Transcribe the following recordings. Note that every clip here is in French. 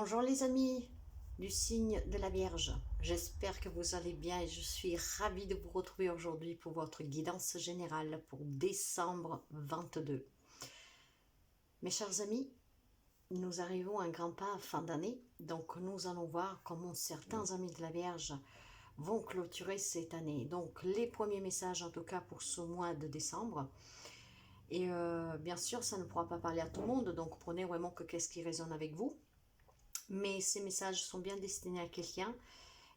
Bonjour les amis du signe de la Vierge, j'espère que vous allez bien et je suis ravie de vous retrouver aujourd'hui pour votre guidance générale pour décembre 22. Mes chers amis, nous arrivons à un grand pas à fin d'année, donc nous allons voir comment certains amis de la Vierge vont clôturer cette année. Donc les premiers messages en tout cas pour ce mois de décembre. Et bien sûr, ça ne pourra pas parler à tout le monde, donc prenez vraiment que qu'est-ce qui résonne avec vous. Mais ces messages sont bien destinés à quelqu'un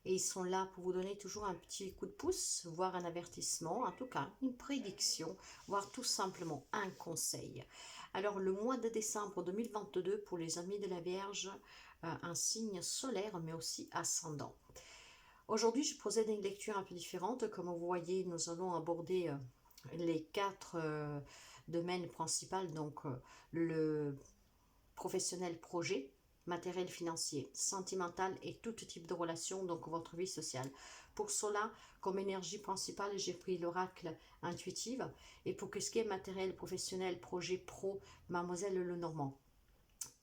et ils sont là pour vous donner toujours un petit coup de pouce, voire un avertissement, en tout cas une prédiction, voire tout simplement un conseil. Alors le mois de décembre 2022 pour les amis de la Vierge, un signe solaire mais aussi ascendant. Aujourd'hui je procède à une lecture un peu différente. Comme vous voyez, nous allons aborder les quatre domaines principaux, donc le professionnel projet, matériel financier, sentimental et tout type de relation, donc votre vie sociale. Pour cela, comme énergie principale, j'ai pris l'oracle intuitive et pour ce qui est matériel professionnel, projet pro, Mademoiselle Lenormand.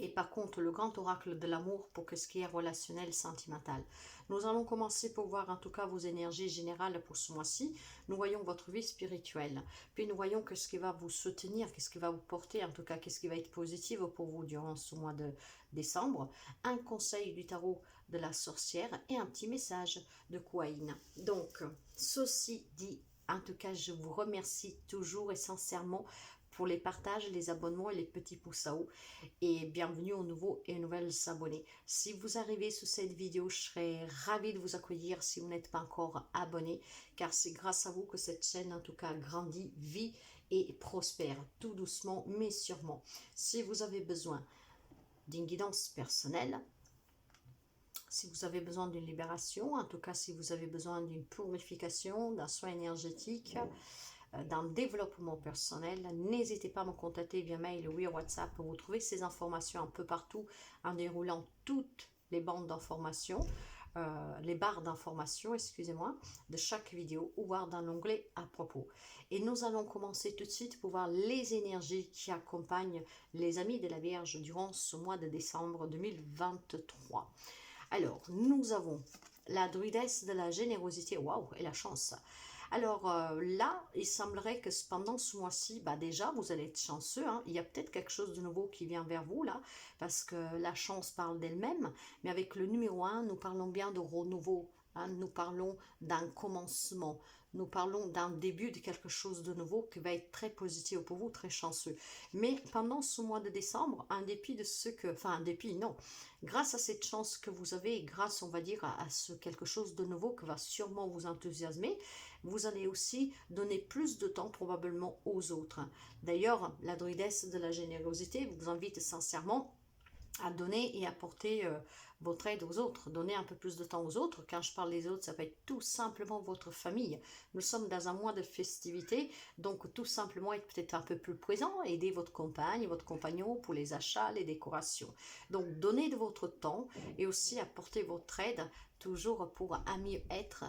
Et par contre, le grand oracle de l'amour pour ce qui est relationnel, sentimental. Nous allons commencer pour voir en tout cas vos énergies générales pour ce mois-ci. Nous voyons votre vie spirituelle. Puis nous voyons ce qui va vous soutenir, qu'est-ce qui va vous porter, en tout cas qu'est-ce qui va être positif pour vous durant ce mois de décembre. Un conseil du tarot de la sorcière et un petit message de Kouaïn. Donc, ceci dit, en tout cas, je vous remercie toujours et sincèrement pour les partages, les abonnements et les petits pouces à haut. Et bienvenue aux nouveaux et nouvelles abonnés. Si vous arrivez sous cette vidéo, je serai ravie de vous accueillir si vous n'êtes pas encore abonné, car c'est grâce à vous que cette chaîne en tout cas grandit, vit et prospère, tout doucement mais sûrement. Si vous avez besoin d'une guidance personnelle, si vous avez besoin d'une libération, en tout cas si vous avez besoin d'une purification, d'un soin énergétique, d'un développement personnel, n'hésitez pas à me contacter via mail ou via WhatsApp. Vous trouvez ces informations un peu partout en déroulant toutes les bandes d'informations, les barres d'informations, excusez-moi, de chaque vidéo ou voir dans l'onglet à propos. Et nous allons commencer tout de suite pour voir les énergies qui accompagnent les amis de la Vierge durant ce mois de décembre 2023. Alors, nous avons la druidesse de la générosité, waouh, et la chance. Alors là, il semblerait que pendant ce mois-ci, déjà, vous allez être chanceux. Hein. Il y a peut-être quelque chose de nouveau qui vient vers vous, là, parce que la chance parle d'elle-même. Mais avec le numéro 1, nous parlons bien de renouveau. Hein. Nous parlons d'un commencement. Nous parlons d'un début de quelque chose de nouveau qui va être très positif pour vous, très chanceux. Mais pendant ce mois de décembre, en dépit de ce que... Enfin, en dépit, non. Grâce à cette chance que vous avez, grâce, on va dire, à ce quelque chose de nouveau qui va sûrement vous enthousiasmer, vous allez aussi donner plus de temps probablement aux autres. D'ailleurs, la druidesse de la générosité vous invite sincèrement à donner et apporter votre aide aux autres, donner un peu plus de temps aux autres. Quand je parle des autres, ça peut être tout simplement votre famille. Nous sommes dans un mois de festivité, donc tout simplement être peut-être un peu plus présent, aider votre compagne, votre compagnon pour les achats, les décorations. Donc donnez de votre temps et aussi apporter votre aide toujours pour un mieux-être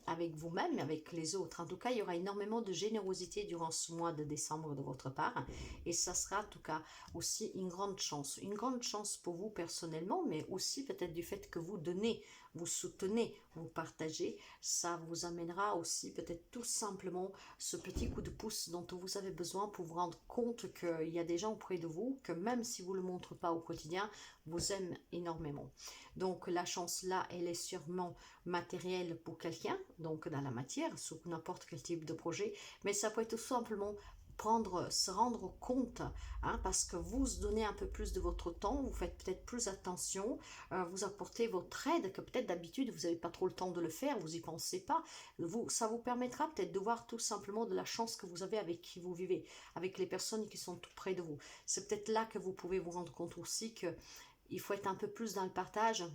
avec vous-même et avec les autres. En tout cas, il y aura énormément de générosité durant ce mois de décembre de votre part et ça sera en tout cas aussi une grande chance pour vous personnellement, mais aussi peut-être du fait que vous donnez, vous soutenez, vous partagez, ça vous amènera aussi peut-être tout simplement ce petit coup de pouce dont vous avez besoin pour vous rendre compte qu'il y a des gens auprès de vous que même si vous ne le montrez pas au quotidien, vous aiment énormément. Donc la chance là, elle est sûrement matérielle pour quelqu'un, donc dans la matière, sous n'importe quel type de projet, mais ça peut être tout simplement se rendre compte, hein, parce que vous donnez un peu plus de votre temps, vous faites peut-être plus attention, vous apportez votre aide, que peut-être d'habitude vous n'avez pas trop le temps de le faire, vous n'y pensez pas, ça vous permettra peut-être de voir tout simplement de la chance que vous avez avec qui vous vivez, avec les personnes qui sont tout près de vous. C'est peut-être là que vous pouvez vous rendre compte aussi que il faut être un peu plus dans le partage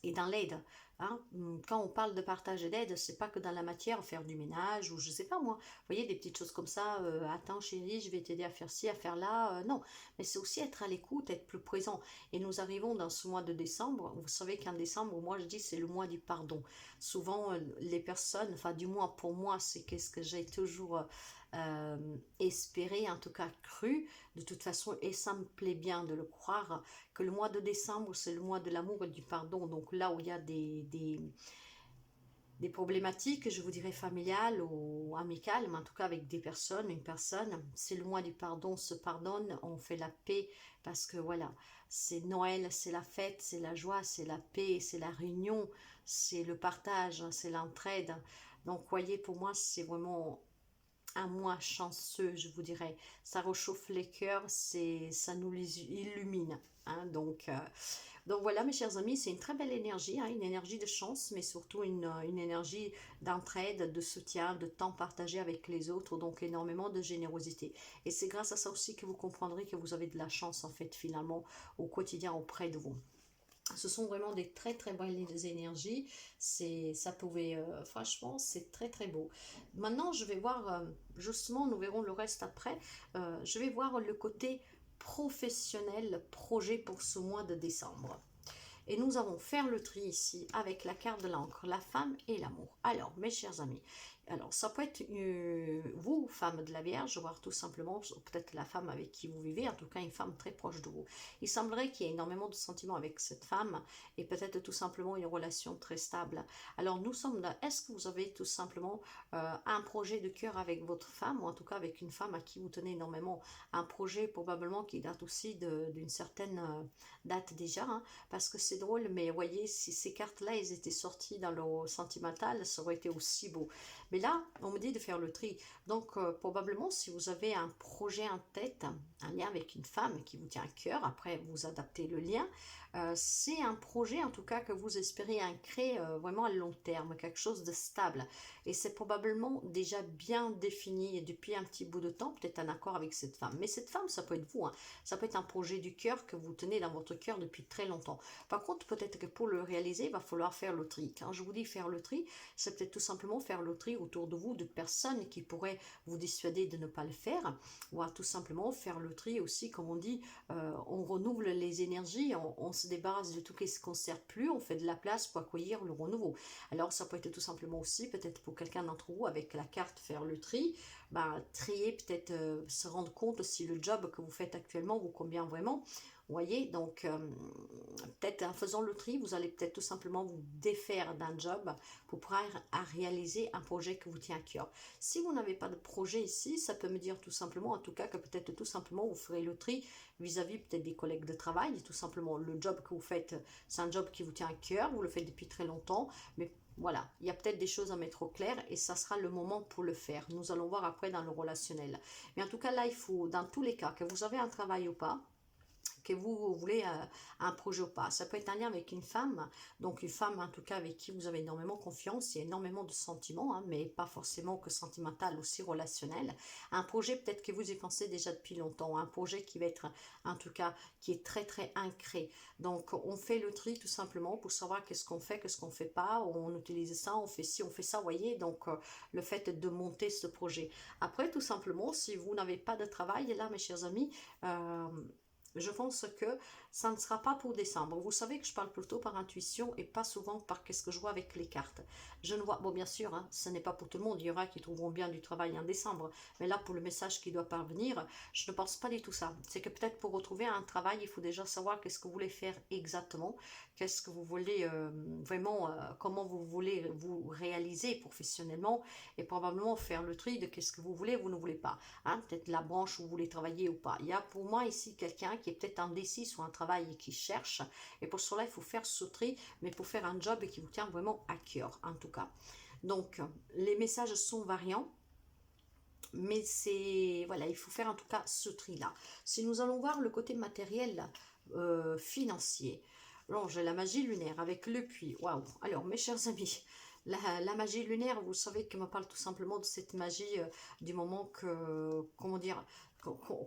et dans l'aide. Hein. Quand on parle de partage et d'aide, c'est pas que dans la matière, faire du ménage ou je sais pas moi. Vous voyez, des petites choses comme ça, attends chérie, je vais t'aider à faire ci, à faire là. Non, mais c'est aussi être à l'écoute, être plus présent. Et nous arrivons dans ce mois de décembre. Vous savez qu'en décembre, moi je dis c'est le mois du pardon. Souvent, les personnes, enfin du moins pour moi, c'est qu'est-ce que j'ai toujours espéré, en tout cas cru, de toute façon, et ça me plaît bien de le croire, que le mois de décembre, c'est le mois de l'amour et du pardon. Donc là où il y a des problématiques, je vous dirais familiales ou amicales, mais en tout cas avec des personnes, une personne, c'est le mois du pardon, on se pardonne, on fait la paix, parce que voilà, c'est Noël, c'est la fête, c'est la joie, c'est la paix, c'est la réunion, c'est le partage, c'est l'entraide. Donc voyez, pour moi, c'est vraiment un mois chanceux, je vous dirais. Ça réchauffe les cœurs, ça nous les illumine. Hein, donc voilà mes chers amis, c'est une très belle énergie, hein, une énergie de chance, mais surtout une énergie d'entraide, de soutien, de temps partagé avec les autres, donc énormément de générosité. Et c'est grâce à ça aussi que vous comprendrez que vous avez de la chance en fait finalement au quotidien auprès de vous. Ce sont vraiment des très très belles énergies. Ça pouvait, franchement, c'est très très beau. Maintenant, je vais voir, justement, nous verrons le reste après. Je vais voir le côté professionnel projet pour ce mois de décembre. Et nous allons faire le tri ici avec la carte de l'encre, la femme et l'amour. Alors, mes chers amis, alors ça peut être vous, femme de la Vierge, voire tout simplement peut-être la femme avec qui vous vivez, en tout cas une femme très proche de vous. Il semblerait qu'il y ait énormément de sentiments avec cette femme et peut-être tout simplement une relation très stable. Alors nous sommes là, est-ce que vous avez tout simplement un projet de cœur avec votre femme, ou en tout cas avec une femme à qui vous tenez énormément, un projet probablement qui date aussi d'une certaine date déjà, hein, parce que c'est drôle, mais voyez, si ces cartes-là, elles étaient sorties dans le sentimental, ça aurait été aussi beau. Mais là, on me dit de faire le tri. Donc, probablement, si vous avez un projet en tête, un lien avec une femme qui vous tient à cœur, après, vous adaptez le lien, c'est un projet, en tout cas, que vous espérez créer vraiment à long terme, quelque chose de stable. Et c'est probablement déjà bien défini et depuis un petit bout de temps, peut-être un accord avec cette femme. Mais cette femme, ça peut être vous, hein. Ça peut être un projet du cœur que vous tenez dans votre cœur depuis très longtemps. Par contre, peut-être que pour le réaliser, il va falloir faire le tri. Quand je vous dis faire le tri, c'est peut-être tout simplement faire le tri autour de vous de personnes qui pourraient vous dissuader de ne pas le faire, ou tout simplement faire le tri aussi, comme on dit, on renouvelle les énergies, on se débarrasse de tout ce qu'on ne sert plus, on fait de la place pour accueillir le renouveau. Alors ça peut être tout simplement aussi, peut-être pour quelqu'un d'entre vous, avec la carte faire le tri, trier, peut-être se rendre compte si le job que vous faites actuellement vous convient vraiment. Vous voyez, donc peut-être en faisant le tri, vous allez peut-être tout simplement vous défaire d'un job pour pouvoir réaliser un projet que vous tient à cœur. Si vous n'avez pas de projet ici, ça peut me dire tout simplement, en tout cas, que peut-être tout simplement vous ferez le tri vis-à-vis peut-être des collègues de travail. Tout simplement, le job que vous faites, c'est un job qui vous tient à cœur, vous le faites depuis très longtemps, mais voilà, il y a peut-être des choses à mettre au clair et ça sera le moment pour le faire. Nous allons voir après dans le relationnel. Mais en tout cas, là, il faut, dans tous les cas, que vous avez un travail ou pas, que vous voulez un projet ou pas. Ça peut être un lien avec une femme, donc une femme en tout cas avec qui vous avez énormément confiance, il y a énormément de sentiments, hein, mais pas forcément que sentimental, aussi relationnel. Un projet peut-être que vous y pensez déjà depuis longtemps, un projet qui va être en tout cas qui est très très ancré. Donc on fait le tri tout simplement pour savoir qu'est-ce qu'on fait, qu'est-ce qu'on fait pas, on utilise ça, on fait ci, on fait ça, vous voyez, donc le fait de monter ce projet. Après tout simplement, si vous n'avez pas de travail, là mes chers amis, je pense que ça ne sera pas pour décembre. Vous savez que je parle plutôt par intuition et pas souvent par qu'est-ce que je vois avec les cartes. Je ne vois, bon bien sûr, hein, ce n'est pas pour tout le monde, il y aura qui trouveront bien du travail en décembre, mais là pour le message qui doit parvenir, je ne pense pas du tout ça. C'est que peut-être pour retrouver un travail, il faut déjà savoir qu'est-ce que vous voulez faire exactement, qu'est-ce que vous voulez vraiment, comment vous voulez vous réaliser professionnellement et probablement faire le tri de qu'est-ce que vous voulez, vous ne voulez pas. Hein, peut-être la branche où vous voulez travailler ou pas. Il y a pour moi ici quelqu'un qui est peut-être indécis sur un travail et qui cherche. Et pour cela, il faut faire ce tri, mais pour faire un job qui vous tient vraiment à cœur, en tout cas. Donc, les messages sont variants. Mais c'est, voilà, il faut faire en tout cas ce tri-là. Si nous allons voir le côté matériel, financier, alors j'ai la magie lunaire avec le puits. Waouh! Alors, mes chers amis, la magie lunaire, vous savez que me parle tout simplement de cette magie du moment que, comment dire,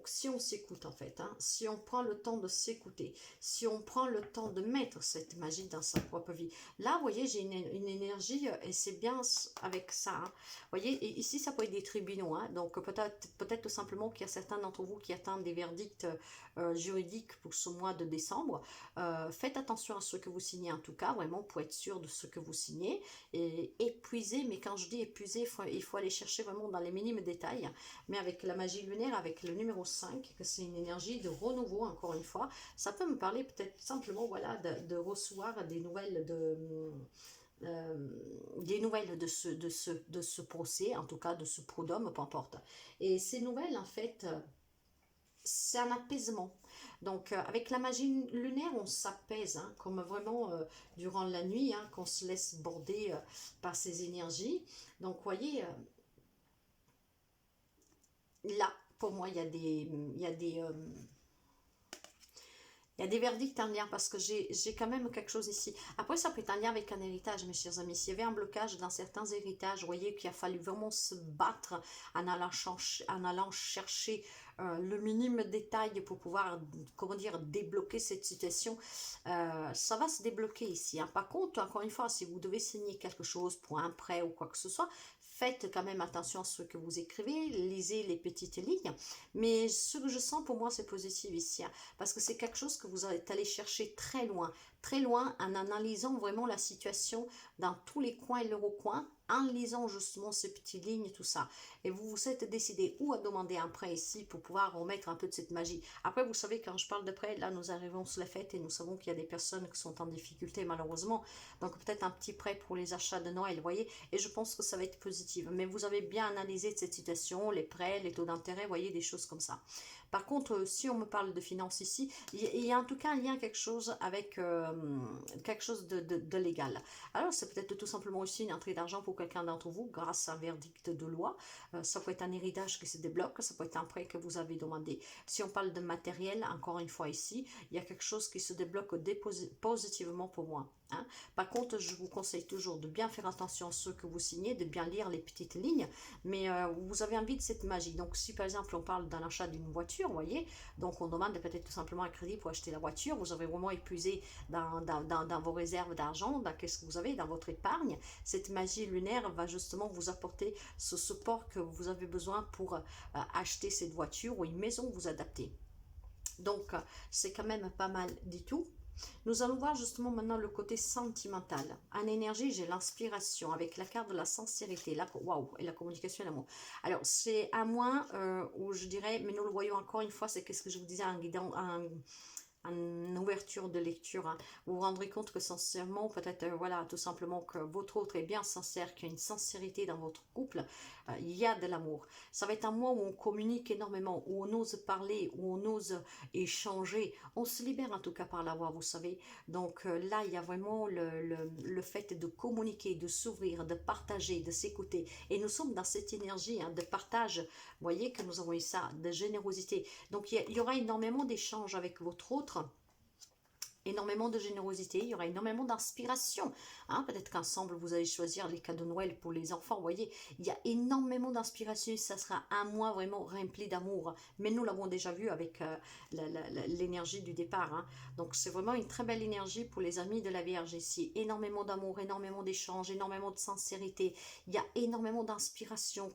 si on s'écoute en fait, hein, si on prend le temps de s'écouter, si on prend le temps de mettre cette magie dans sa propre vie. Là, vous voyez, j'ai une énergie et c'est bien avec ça. Hein. Vous voyez, et ici, ça peut être des tribunaux. Hein, donc peut-être tout simplement qu'il y a certains d'entre vous qui attendent des verdicts juridiques pour ce mois de décembre. Faites attention à ce que vous signez en tout cas, vraiment pour être sûr de ce que vous signez. Et épuisé, mais quand je dis épuisé, il faut aller chercher vraiment dans les minimes détails. Mais avec la magie lunaire, avec le numéro 5, que c'est une énergie de renouveau, encore une fois, ça peut me parler peut-être simplement voilà, de recevoir des nouvelles de ce procès, en tout cas de ce prud'homme, peu importe. Et ces nouvelles, en fait, c'est un apaisement. Donc, avec la magie lunaire, on s'apaise, hein, comme vraiment durant la nuit, hein, qu'on se laisse border par ces énergies. Donc, vous voyez, là, pour moi, il y a des verdicts en lien parce que j'ai quand même quelque chose ici. Après, ça peut être en lien avec un héritage, mes chers amis. S'il y avait un blocage dans certains héritages, vous voyez qu'il a fallu vraiment se battre en allant chercher le minime détail pour pouvoir, comment dire, débloquer cette situation. Ça va se débloquer ici. Hein. Par contre, encore une fois, si vous devez signer quelque chose pour un prêt ou quoi que ce soit, faites quand même attention à ce que vous écrivez, lisez les petites lignes. Mais ce que je sens pour moi, c'est positif ici. Hein, parce que c'est quelque chose que vous êtes allé chercher très loin, en analysant vraiment la situation dans tous les coins et les recoins, en lisant justement ces petites lignes, tout ça. Et vous vous êtes décidé ou à demander un prêt ici pour pouvoir remettre un peu de cette magie. Après, vous savez, quand je parle de prêt, là, nous arrivons sur la fête et nous savons qu'il y a des personnes qui sont en difficulté, malheureusement. Donc, peut-être un petit prêt pour les achats de Noël, vous voyez. Et je pense que ça va être positif. Mais vous avez bien analysé cette situation, les prêts, les taux d'intérêt, vous voyez, des choses comme ça. Par contre, si on me parle de finances ici, il y a en tout cas un lien quelque chose avec quelque chose de légal. Alors, c'est peut-être tout simplement aussi une entrée d'argent pour quelqu'un d'entre vous grâce à un verdict de loi. Ça peut être un héritage qui se débloque, ça peut être un prêt que vous avez demandé. Si on parle de matériel, encore une fois ici, il y a quelque chose qui se débloque positivement pour moi. Hein. Par contre, je vous conseille toujours de bien faire attention à ce que vous signez, de bien lire les petites lignes, mais vous avez envie de cette magie. Donc, si par exemple on parle d'un achat d'une voiture, vous voyez, donc on demande peut-être tout simplement un crédit pour acheter la voiture, vous avez vraiment épuisé dans vos réserves d'argent, dans qu'est-ce que vous avez, dans votre épargne. Cette magie lunaire va justement vous apporter ce support que vous avez besoin pour acheter cette voiture ou une maison vous adapter. Donc, c'est quand même pas mal du tout. Nous allons voir justement maintenant le côté sentimental. En énergie, j'ai l'inspiration avec la carte de la sincérité, waouh, et la communication et l'amour. Alors, c'est à moi où je dirais, mais nous le voyons encore une fois, c'est qu'est-ce que je vous disais en guidant, en ouverture de lecture, hein. Vous vous rendrez compte que sincèrement, peut-être, voilà, tout simplement que votre autre est bien sincère, qu'il y a une sincérité dans votre couple, il y a de l'amour. Ça va être un mois où on communique énormément, où on ose parler, où on ose échanger. On se libère en tout cas par la voix, vous savez. Donc là, il y a vraiment le fait de communiquer, de s'ouvrir, de partager, de s'écouter. Et nous sommes dans cette énergie hein, de partage. Vous voyez que nous avons eu ça, de générosité. Donc il y aura énormément d'échanges avec votre autre, énormément de générosité, il y aura énormément d'inspiration. Hein, peut-être qu'ensemble, vous allez choisir les cadeaux de Noël pour les enfants. Vous voyez, il y a énormément d'inspiration. Ça sera un mois vraiment rempli d'amour. Mais nous l'avons déjà vu avec l'énergie du départ. Hein. Donc, c'est vraiment une très belle énergie pour les amis de la Vierge ici. Énormément d'amour, énormément d'échanges, énormément de sincérité. Il y a énormément d'inspiration.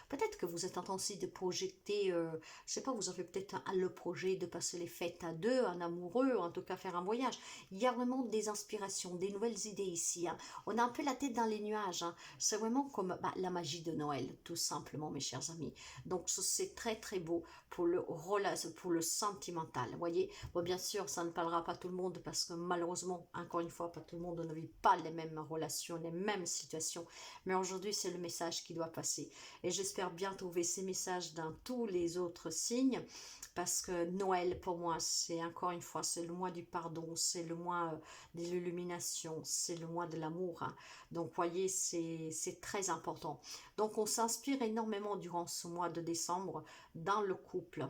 Peut-être que vous êtes en train aussi de projeter, je sais pas, vous avez peut-être le projet de passer les fêtes à deux, un amoureux, en tout cas faire un voyage. Il y a vraiment des inspirations, des nouvelles idées ici. Hein. On a un peu la tête dans les nuages. Hein. C'est vraiment comme la magie de Noël, tout simplement, mes chers amis. Donc, c'est très, très beau pour le sentimental. Vous voyez, bon, bien sûr, ça ne parlera pas à tout le monde parce que malheureusement, encore une fois, pas tout le monde ne vit pas les mêmes relations, les mêmes situations. Mais aujourd'hui, c'est le message qui doit passer. Et j'espère bien trouver ces messages dans tous les autres signes. Parce que Noël, pour moi, c'est encore une fois, c'est le mois du pardon, c'est le mois de l'illumination, c'est le mois de l'amour. Hein. Donc, voyez, c'est très important. Donc, on s'inspire énormément durant ce mois de décembre dans le couple.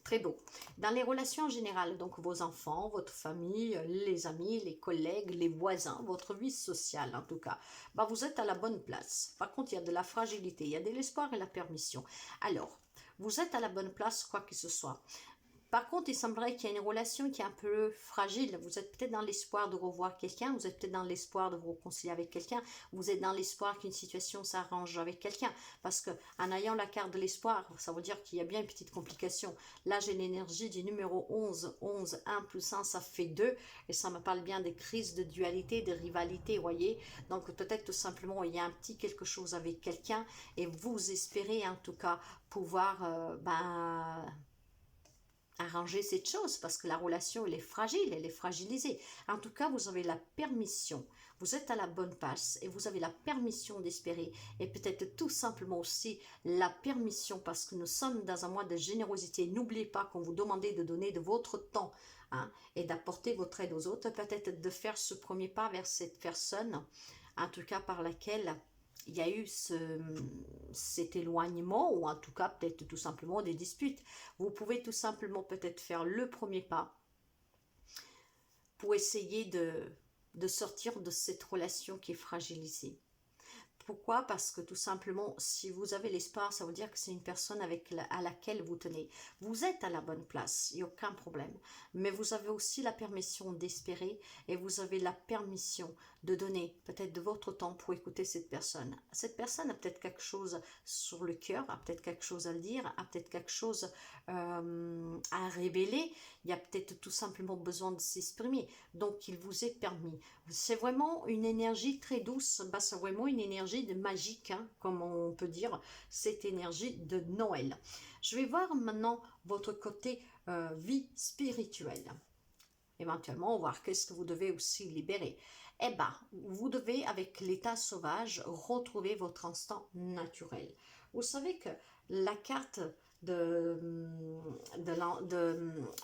Très beau. Dans les relations en général, donc vos enfants, votre famille, les amis, les collègues, les voisins, votre vie sociale en tout cas, vous êtes à la bonne place. Par contre, il y a de la fragilité, il y a de l'espoir et la permission. Alors, Vous êtes à la bonne place, quoi que ce soit. Par contre, il semblerait qu'il y ait une relation qui est un peu fragile. Vous êtes peut-être dans l'espoir de revoir quelqu'un, vous êtes peut-être dans l'espoir de vous réconcilier avec quelqu'un, vous êtes dans l'espoir qu'une situation s'arrange avec quelqu'un. Parce que en ayant la carte de l'espoir, ça veut dire qu'il y a bien une petite complication. Là, j'ai l'énergie du numéro 11. 11, 1 plus 1, ça fait 2. Et ça me parle bien des crises de dualité, de rivalité, vous voyez. Donc peut-être tout simplement, il y a un petit quelque chose avec quelqu'un et vous espérez en tout cas pouvoir arranger cette chose parce que la relation elle est fragile, elle est fragilisée. En tout cas, vous avez la permission, vous êtes à la bonne place et vous avez la permission d'espérer et peut-être tout simplement aussi la permission parce que nous sommes dans un mois de générosité. N'oubliez pas qu'on vous demandait de donner de votre temps et d'apporter votre aide aux autres, peut-être de faire ce premier pas vers cette personne, en tout cas par laquelle il y a eu cet éloignement ou en tout cas peut-être tout simplement des disputes. Vous pouvez tout simplement peut-être faire le premier pas pour essayer de sortir de cette relation qui est fragilisée. Pourquoi? Parce que tout simplement, si vous avez l'espoir, ça veut dire que c'est une personne à laquelle vous tenez. Vous êtes à la bonne place, il n'y a aucun problème. Mais vous avez aussi la permission d'espérer et vous avez la permission de donner peut-être de votre temps pour écouter cette personne. Cette personne a peut-être quelque chose sur le cœur, a peut-être quelque chose à dire, a peut-être quelque chose à révéler. Il y a peut-être tout simplement besoin de s'exprimer. Donc, il vous est permis. C'est vraiment une énergie très douce, c'est vraiment une énergie de magique, comme on peut dire, cette énergie de Noël. Je vais voir maintenant votre côté vie spirituelle. Éventuellement, voir qu'est-ce que vous devez aussi libérer. Eh bien, vous devez, avec l'état sauvage, retrouver votre instant naturel. Vous savez que la carte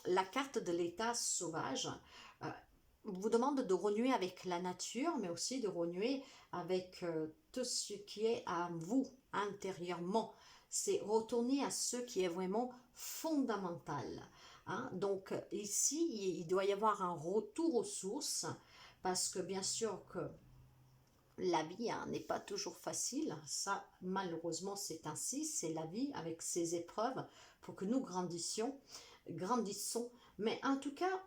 la carte de l'état sauvage vous demande de renouer avec la nature, mais aussi de renouer avec tout ce qui est à vous intérieurement. C'est retourner à ce qui est vraiment fondamental. Donc ici, il doit y avoir un retour aux sources, parce que bien sûr que la vie n'est pas toujours facile. Ça, malheureusement, c'est ainsi. C'est la vie avec ses épreuves pour que nous grandissons. Mais en tout cas,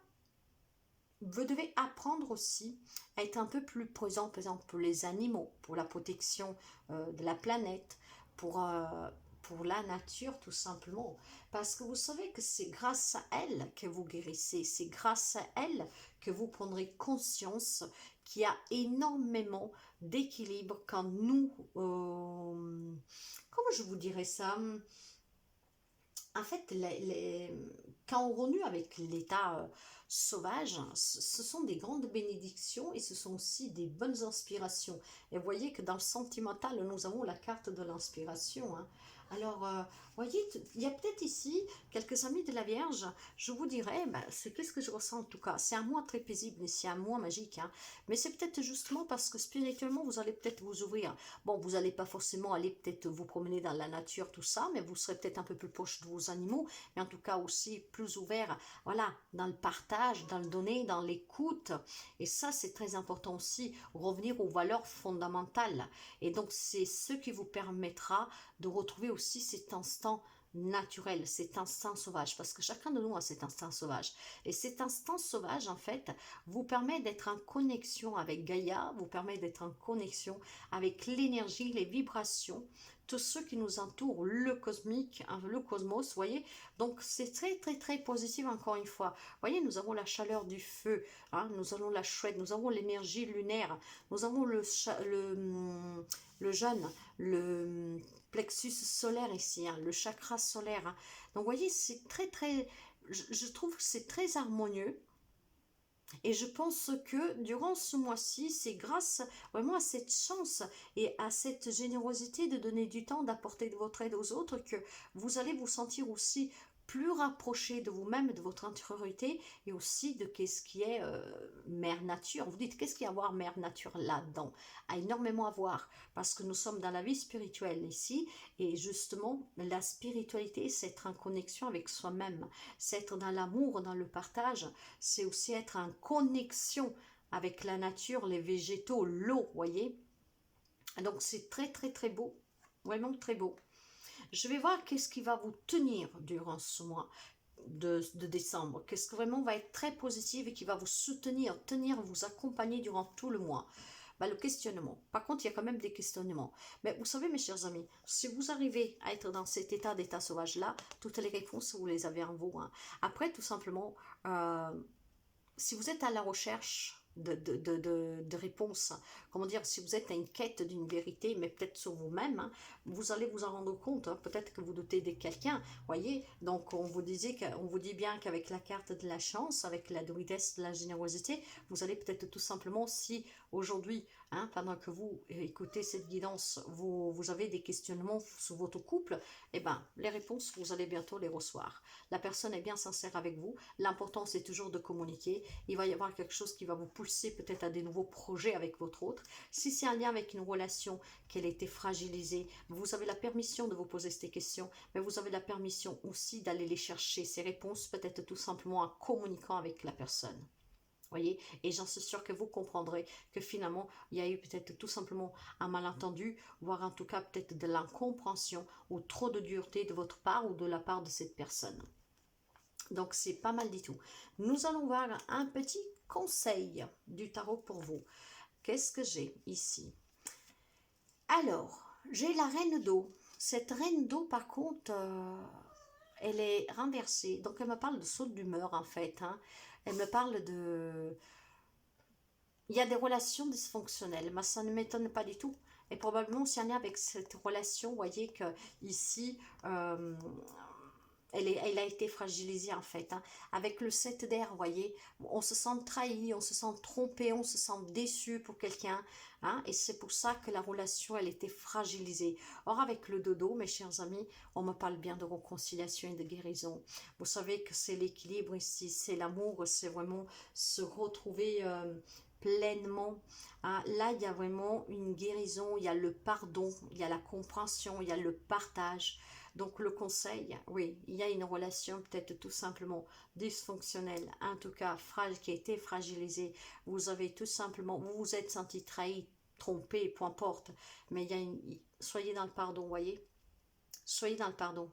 vous devez apprendre aussi à être un peu plus présent, par exemple, pour les animaux, pour la protection de la planète, pour la nature tout simplement. Parce que vous savez que c'est grâce à elle que vous guérissez, c'est grâce à elle que vous prendrez conscience qu'il y a énormément d'équilibre quand nous, comment je vous dirais ça, en fait, quand on renoue avec l'état sauvage, ce sont des grandes bénédictions et ce sont aussi des bonnes inspirations. Et vous voyez que dans le sentimental, nous avons la carte de l'inspiration. Alors, voyez, il y a peut-être ici quelques amis de la Vierge, je vous dirais, c'est qu'est-ce que je ressens en tout cas. C'est un mois très paisible, c'est un mois magique, mais c'est peut-être justement parce que spirituellement, vous allez peut-être vous ouvrir. Bon, vous n'allez pas forcément aller peut-être vous promener dans la nature, tout ça, mais vous serez peut-être un peu plus proche de vos animaux, mais en tout cas aussi plus ouvert, voilà, dans le partage, dans le donner, dans l'écoute. Et ça, c'est très important aussi, revenir aux valeurs fondamentales. Et donc, c'est ce qui vous permettra de retrouver aussi cet instant naturel, cet instinct sauvage, parce que chacun de nous a cet instinct sauvage. Et cet instinct sauvage, en fait, vous permet d'être en connexion avec Gaïa, vous permet d'être en connexion avec l'énergie, les vibrations, tout ce qui nous entoure, le cosmique, le cosmos, vous voyez. Donc, c'est très, très, très positif, encore une fois. Vous voyez, nous avons la chaleur du feu, nous avons la chouette, nous avons l'énergie lunaire, nous avons le jeûne, le plexus solaire ici, le chakra solaire. Donc, vous voyez, c'est très, très... Je trouve que c'est très harmonieux. Et je pense que durant ce mois-ci, c'est grâce vraiment à cette chance et à cette générosité de donner du temps, d'apporter de votre aide aux autres, que vous allez vous sentir aussi plus rapproché de vous-même, de votre intériorité et aussi de qu'est-ce qui est mère nature. Vous dites, qu'est-ce qu'il y a à voir mère nature là-dedans? A énormément à voir parce que nous sommes dans la vie spirituelle ici et justement, la spiritualité, c'est être en connexion avec soi-même, c'est être dans l'amour, dans le partage, c'est aussi être en connexion avec la nature, les végétaux, l'eau, voyez. Donc c'est très très très beau, vraiment très beau. Je vais voir qu'est-ce qui va vous tenir durant ce mois de décembre. Qu'est-ce que vraiment va être très positif et qui va vous soutenir, vous accompagner durant tout le mois. Bah, le questionnement. Par contre, il y a quand même des questionnements. Mais vous savez, mes chers amis, si vous arrivez à être dans cet d'état sauvage-là, toutes les réponses, vous les avez en vous. Hein. Après, tout simplement, si vous êtes à la recherche de réponses, comment dire, si vous êtes à une quête d'une vérité, mais peut-être sur vous-même, hein, vous allez vous en rendre compte, hein, peut-être que vous doutez de quelqu'un, voyez, donc on vous dit bien qu'avec la carte de la chance, avec la druidesse de la générosité, vous allez peut-être tout simplement, si aujourd'hui, hein, pendant que vous écoutez cette guidance, vous avez des questionnements sur votre couple, eh ben, les réponses, vous allez bientôt les recevoir. La personne est bien sincère avec vous, l'important c'est toujours de communiquer, il va y avoir quelque chose qui va vous pousser peut-être à des nouveaux projets avec votre autre. Si c'est un lien avec une relation qu'elle a été fragilisée, vous avez la permission de vous poser ces questions, mais vous avez la permission aussi d'aller les chercher, ces réponses, peut-être tout simplement en communiquant avec la personne. Voyez, et j'en suis sûre que vous comprendrez que finalement, il y a eu peut-être tout simplement un malentendu, voire en tout cas peut-être de l'incompréhension ou trop de dureté de votre part ou de la part de cette personne. Donc, c'est pas mal du tout. Nous allons voir un petit conseil du tarot pour vous. Qu'est-ce que j'ai ici? Alors, j'ai la reine d'eau. Cette reine d'eau, par contre, elle est renversée. Donc, elle me parle de saut d'humeur, en fait. Hein. Elle me parle de... Il y a des relations dysfonctionnelles, mais ça ne m'étonne pas du tout. Et probablement, si on est avec cette relation, vous voyez que ici, elle a été fragilisée en fait. Hein. Avec le 7 d'air, vous voyez, on se sent trahi, on se sent trompé, on se sent déçu pour quelqu'un. Hein, et c'est pour ça que la relation, elle était fragilisée. Or, avec le dodo, mes chers amis, on me parle bien de réconciliation et de guérison. Vous savez que c'est l'équilibre ici, c'est l'amour, c'est vraiment se retrouver... pleinement. Hein. Là, il y a vraiment une guérison, il y a le pardon, il y a la compréhension, il y a le partage. Donc le conseil, oui, il y a une relation peut-être tout simplement dysfonctionnelle, en tout cas qui a été fragilisée. Vous avez tout simplement, vous vous êtes senti trahi, trompé, peu importe. Mais il y a soyez dans le pardon, voyez. Soyez dans le pardon.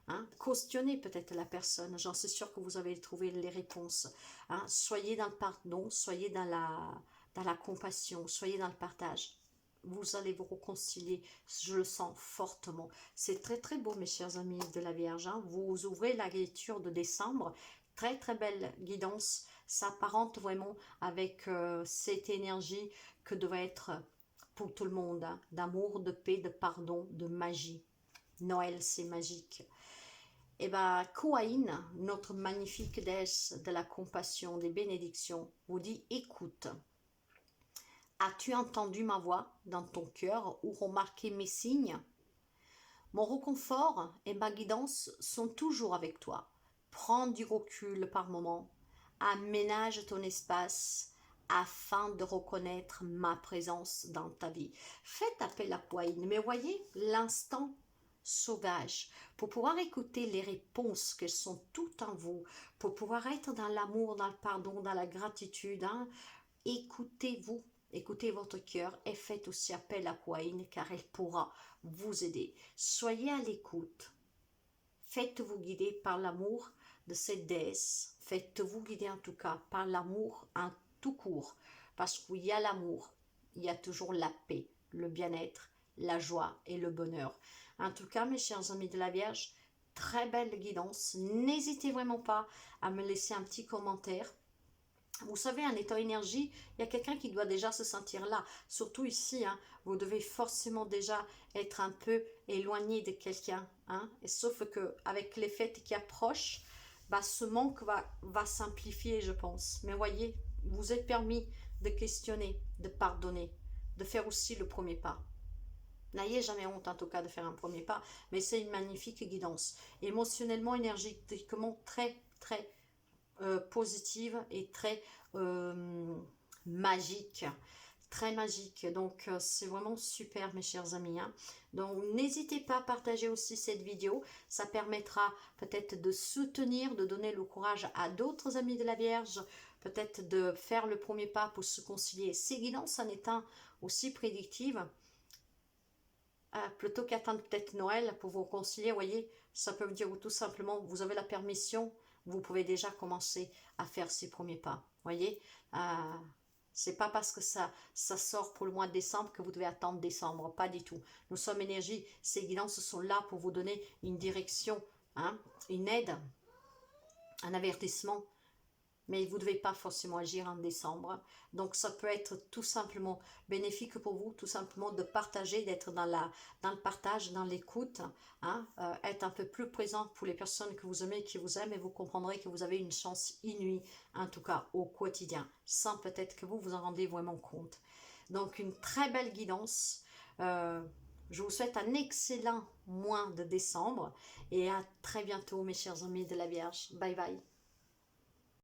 Hein, cautionnez peut-être la personne, j'en suis sûre que vous avez trouvé les réponses. Hein, soyez dans le pardon, soyez dans la compassion, soyez dans le partage. Vous allez vous réconcilier, je le sens fortement. C'est très très beau mes chers amis de la Vierge. Hein. Vous ouvrez la lecture de décembre, très très belle guidance, ça apparente vraiment avec cette énergie que devrait être pour tout le monde, hein, d'amour, de paix, de pardon, de magie. Noël c'est magique. Et bien, Kouaïn, notre magnifique déesse de la compassion, des bénédictions, vous dit, écoute, as-tu entendu ma voix dans ton cœur ou remarqué mes signes? Mon réconfort et ma guidance sont toujours avec toi. Prends du recul par moment, aménage ton espace afin de reconnaître ma présence dans ta vie. Faites appel à Kouaïn, mais voyez l'instant sauvage, pour pouvoir écouter les réponses qu'elles sont toutes en vous, pour pouvoir être dans l'amour, dans le pardon, dans la gratitude. Hein. Écoutez-vous, écoutez votre cœur et faites aussi appel à Kouaïn car elle pourra vous aider. Soyez à l'écoute. Faites-vous guider par l'amour de cette déesse. Faites-vous guider en tout cas par l'amour en tout court. Parce qu'il y a l'amour, il y a toujours la paix, le bien-être, la joie et le bonheur. En tout cas, mes chers amis de la Vierge, très belle guidance. N'hésitez vraiment pas à me laisser un petit commentaire. Vous savez, en étant énergie, il y a quelqu'un qui doit déjà se sentir là. Surtout ici, hein, vous devez forcément déjà être un peu éloigné de quelqu'un. Hein, et sauf qu'avec les fêtes qui approchent, bah, ce manque va s'amplifier, je pense. Mais voyez, vous êtes permis de questionner, de pardonner, de faire aussi le premier pas. N'ayez jamais honte en tout cas de faire un premier pas, mais c'est une magnifique guidance. Émotionnellement, énergétiquement, très très positive et très magique. Très magique. Donc c'est vraiment super mes chers amis. Hein. Donc n'hésitez pas à partager aussi cette vidéo. Ça permettra peut-être de soutenir, de donner le courage à d'autres amis de la Vierge. Peut-être de faire le premier pas pour se concilier. Ces guidances en étant aussi prédictives. plutôt qu'attendre peut-être Noël pour vous concilier, vous voyez, ça peut vous dire tout simplement, vous avez la permission, vous pouvez déjà commencer à faire ces premiers pas. Voyez, c'est pas parce que ça sort pour le mois de décembre que vous devez attendre décembre, pas du tout. Nous sommes énergie, ces guidances sont là pour vous donner une direction, hein, une aide, un avertissement. Mais vous ne devez pas forcément agir en décembre. Donc ça peut être tout simplement bénéfique pour vous, tout simplement de partager, d'être dans le partage, dans l'écoute, hein, être un peu plus présent pour les personnes que vous aimez, qui vous aiment, et vous comprendrez que vous avez une chance inouïe, en tout cas au quotidien, sans peut-être que vous vous en rendez vraiment compte. Donc une très belle guidance. Je vous souhaite un excellent mois de décembre et à très bientôt mes chers amis de la Vierge. Bye bye.